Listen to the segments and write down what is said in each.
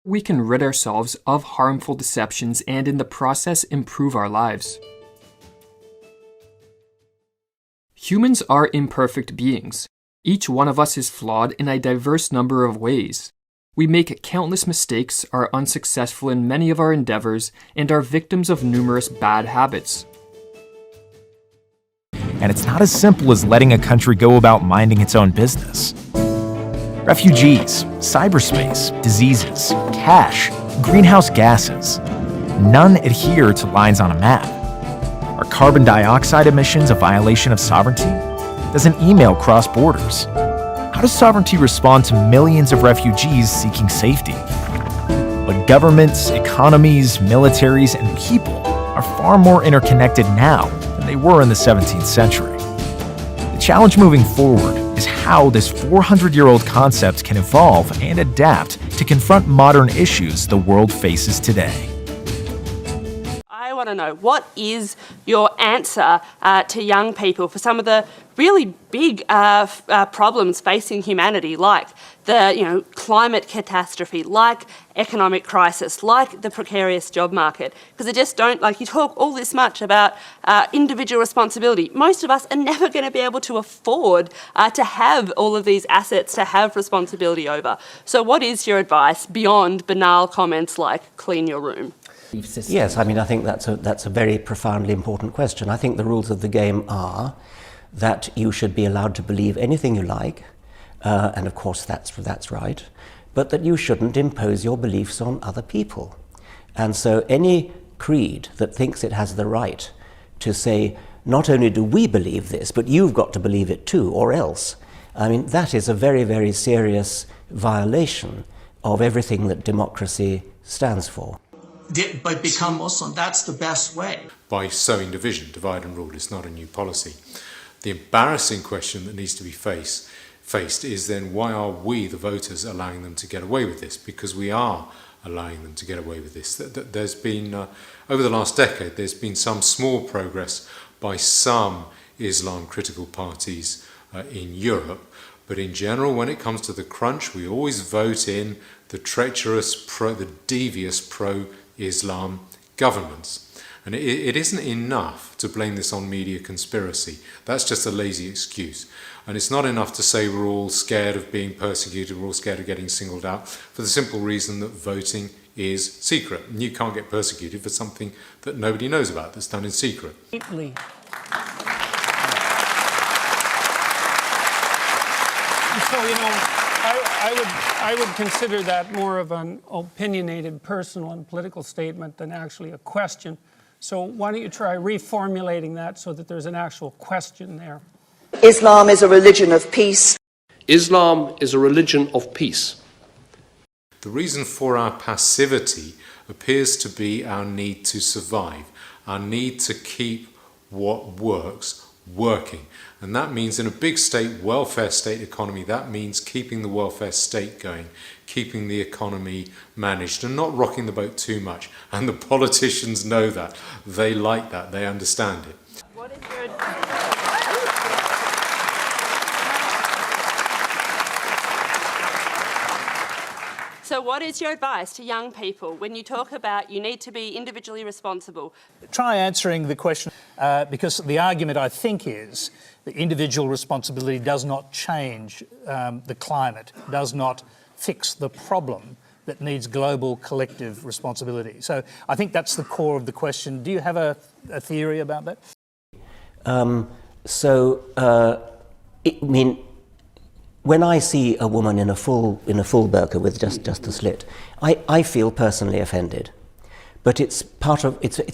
We can rid ourselves of harmful deceptions and in the process improve our lives. Humans are imperfect beings. Each one of us is flawed in a diverse number of ways. We make countless mistakes, are unsuccessful in many of our endeavors, and are victims of numerous bad habits. And it's not as simple as letting a country go about minding its own business. Refugees, cyberspace, diseases, cash, greenhouse gases. None adhere to lines on a map. Are carbon dioxide emissions a violation of sovereignty? Does an email cross borders? How does sovereignty respond to millions of refugees seeking safety? But governments, economies, militaries, and people are far more interconnected now than they were in the 17th century. The challenge moving forward is how this 400-year-old concept can evolve and adapt to confront modern issues the world faces today. I want to know, what is your answer to young people for some of the really big problems facing humanity, like the climate catastrophe, like economic crisis, like the precarious job market? Because they just don't, you talk all this much about individual responsibility. Most of us are never going to be able to afford to have all of these assets to have responsibility over. So what is your advice beyond banal comments like clean your room? Yes, I think that's a very profoundly important question. I think the rules of the game are that you should be allowed to believe anything you like, and of course that's right, but that you shouldn't impose your beliefs on other people. And so any creed that thinks it has the right to say, not only do we believe this, but you've got to believe it too, or else, that is a very, very serious violation of everything that democracy stands for. But become Muslim, that's the best way. By sowing division, divide and rule, it's not a new policy. The embarrassing question that needs to be faced is then, why are we, the voters, allowing them to get away with this? Because we are allowing them to get away with this. There's been, over the last decade, there's been some small progress by some Islam-critical parties in Europe, but in general, when it comes to the crunch, we always vote in the treacherous, the devious pro-Islam governments. And it isn't enough to blame this on media conspiracy. That's just a lazy excuse. And it's not enough to say we're all scared of being persecuted, we're all scared of getting singled out, for the simple reason that voting is secret. And you can't get persecuted for something that nobody knows about, that's done in secret. So, I would consider that more of an opinionated personal and political statement than actually a question. So why don't you try reformulating that so that there's an actual question there? Islam is a religion of peace. Islam is a religion of peace. The reason for our passivity appears to be our need to survive, our need to keep what works working. And that means in a big state, welfare state economy, that means keeping the welfare state going, keeping the economy managed and not rocking the boat too much. And the politicians know that. They like that. They understand it. What is your... So what is your advice to young people when you talk about you need to be individually responsible? Try answering the question, because the argument, I think, is that individual responsibility does not change the climate, does not fix the problem that needs global collective responsibility. So I think that's the core of the question. Do you have a theory about that? When I see a woman in a full burqa with just a slit, I feel personally offended. But it's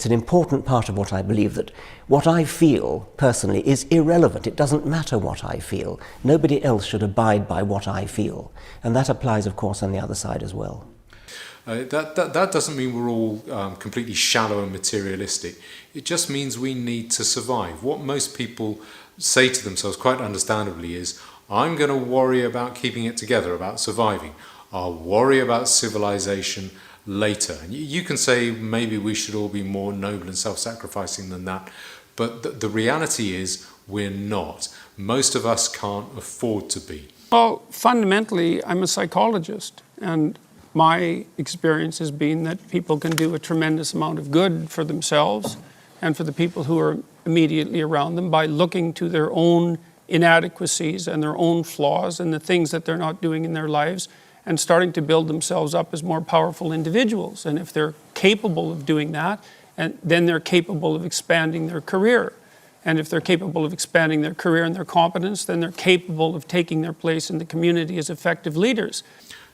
an important part of what I believe, that what I feel personally is irrelevant. It doesn't matter what I feel. Nobody else should abide by what I feel. And that applies, of course, on the other side as well. That doesn't mean we're all completely shallow and materialistic. It just means we need to survive. What most people say to themselves, quite understandably, is, I'm going to worry about keeping it together, about surviving. I'll worry about civilization later. And you can say maybe we should all be more noble and self-sacrificing than that, but the reality is we're not. Most of us can't afford to be. Well, fundamentally, I'm a psychologist, and My experience has been that people can do a tremendous amount of good for themselves and for the people who are immediately around them by looking to their own inadequacies and their own flaws and the things that they're not doing in their lives and starting to build themselves up as more powerful individuals. And if they're capable of doing that, and then they're capable of expanding their career. And if they're capable of expanding their career and their competence, then they're capable of taking their place in the community as effective leaders.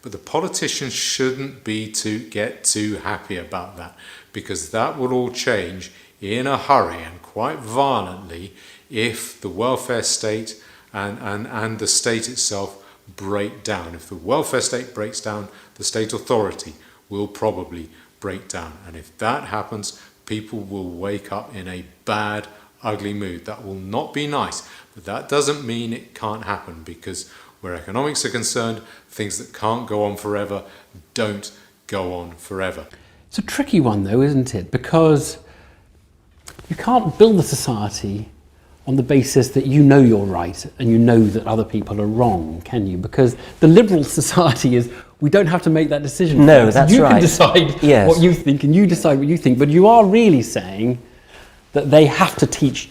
But the politicians shouldn't get too happy about that, because that will all change in a hurry and quite violently if the welfare state and the state itself break down. If the welfare state breaks down, the state authority will probably break down. And if that happens, people will wake up in a bad, ugly mood. That will not be nice, but that doesn't mean it can't happen, because where economics are concerned, things that can't go on forever don't go on forever. It's a tricky one though, isn't it? Because you can't build a society on the basis that you know you're right and you know that other people are wrong, can you? Because the liberal society is, we don't have to make that decision. No, that's you right. You can decide Yes. what you think and you decide what you think, but you are really saying that they have to teach,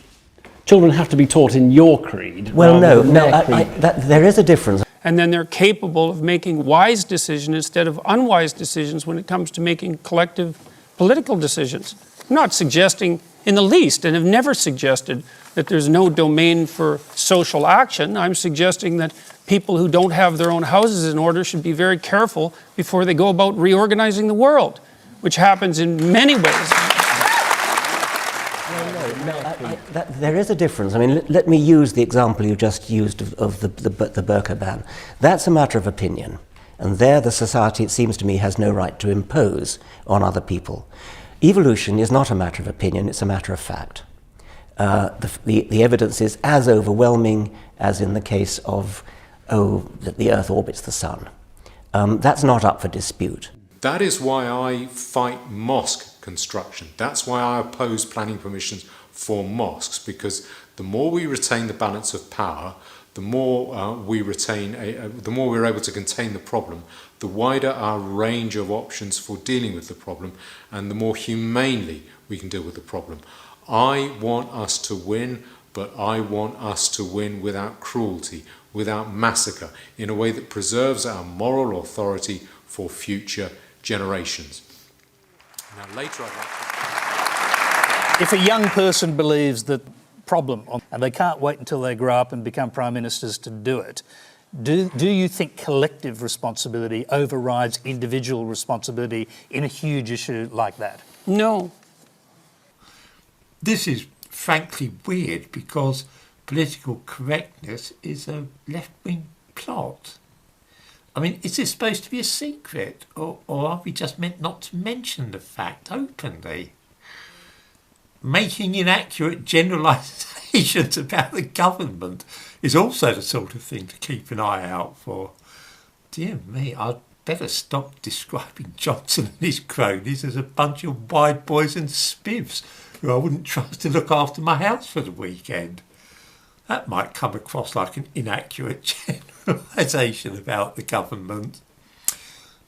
children have to be taught in your creed. Well, no, creed. there is a difference. And then they're capable of making wise decisions instead of unwise decisions when it comes to making collective political decisions. I'm not suggesting in the least, and have never suggested, that there's no domain for social action. I'm suggesting that people who don't have their own houses in order should be very careful before they go about reorganizing the world, which happens in many ways. There is a difference. I mean, let me use the example you just used of the burqa ban. That's a matter of opinion. And there the society, it seems to me, has no right to impose on other people. Evolution is not a matter of opinion, it's a matter of fact. The evidence is as overwhelming as in the case of, that the Earth orbits the Sun. That's not up for dispute. That is why I fight mosque construction. That's why I oppose planning permissions for mosques, because the more we retain the balance of power, the more the more we're able to contain the problem, the wider our range of options for dealing with the problem, and the more humanely we can deal with the problem. I want us to win, but I want us to win without cruelty, without massacre, in a way that preserves our moral authority for future generations. Now later I'd like to... If a young person believes that problem and they can't wait until they grow up and become prime ministers to do it, do you think collective responsibility overrides individual responsibility in a huge issue like that? No. This is frankly weird, because political correctness is a left-wing plot. I mean, is this supposed to be a secret, or are we just meant not to mention the fact openly? Making inaccurate generalisations about the government is also the sort of thing to keep an eye out for. Dear me, I'd better stop describing Johnson and his cronies as a bunch of wide boys and spivs who I wouldn't trust to look after my house for the weekend. That might come across like an inaccurate generalisation about the government.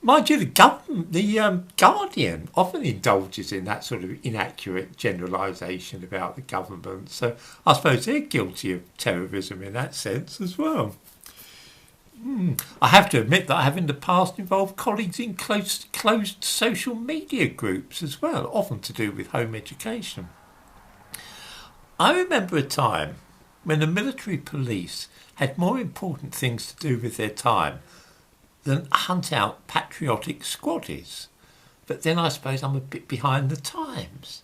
Mind you, the Guardian often indulges in that sort of inaccurate generalisation about the government, so I suppose they're guilty of terrorism in that sense as well. I have to admit that I have in the past involved colleagues in closed social media groups as well, often to do with home education. I remember a time when the military police had more important things to do with their time than hunt out patriotic squaddies. But then I suppose I'm a bit behind the times.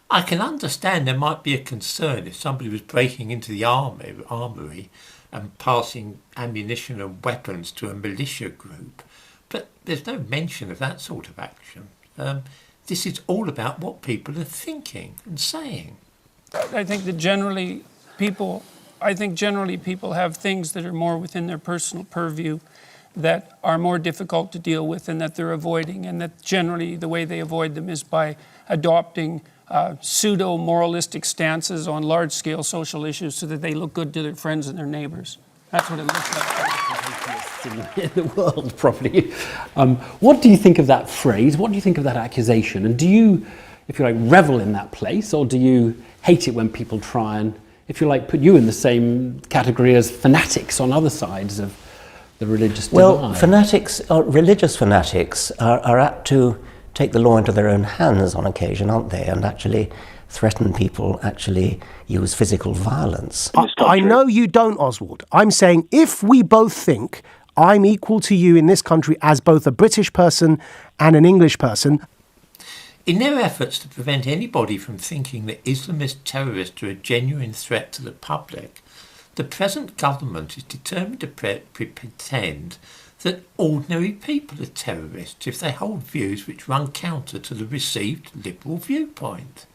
I can understand there might be a concern if somebody was breaking into the armoury and passing ammunition and weapons to a militia group, but there's no mention of that sort of action. This is all about what people are thinking and saying. I think that generally people have things that are more within their personal purview that are more difficult to deal with and that they're avoiding, and that generally the way they avoid them is by adopting pseudo-moralistic stances on large-scale social issues so that they look good to their friends and their neighbours. That's what it looks like. In the world, probably. What do you think of that phrase? What do you think of that accusation? And do you, if you like, revel in that place, or do you hate it when people try and, if you like, put you in the same category as fanatics on other sides of the religious divide? Well, fanatics, religious fanatics, are apt to take the law into their own hands on occasion, aren't they? And actually threaten people, actually use physical violence. I know you don't, Oswald. I'm saying if we both think I'm equal to you in this country as both a British person and an English person. In their efforts to prevent anybody from thinking that Islamist terrorists are a genuine threat to the public, the present government is determined to pretend that ordinary people are terrorists if they hold views which run counter to the received liberal viewpoint.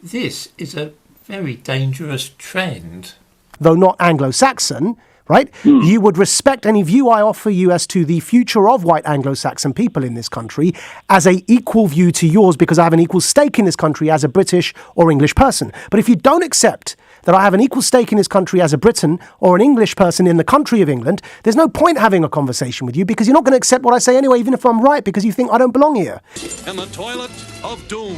This is a very dangerous trend. Though not Anglo-Saxon, right? You would respect any view I offer you as to the future of white Anglo-Saxon people in this country as a equal view to yours because I have an equal stake in this country as a British or English person. But if you don't accept that I have an equal stake in this country as a Briton or an English person in the country of England, there's no point having a conversation with you because you're not going to accept what I say anyway, even if I'm right, because you think I don't belong here. In the toilet of doom.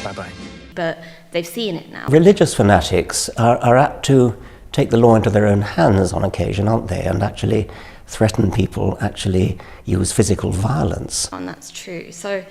Bye-bye. But they've seen it now. Religious fanatics are apt to take the law into their own hands on occasion, aren't they? And actually threaten people, actually use physical violence. And that's true. So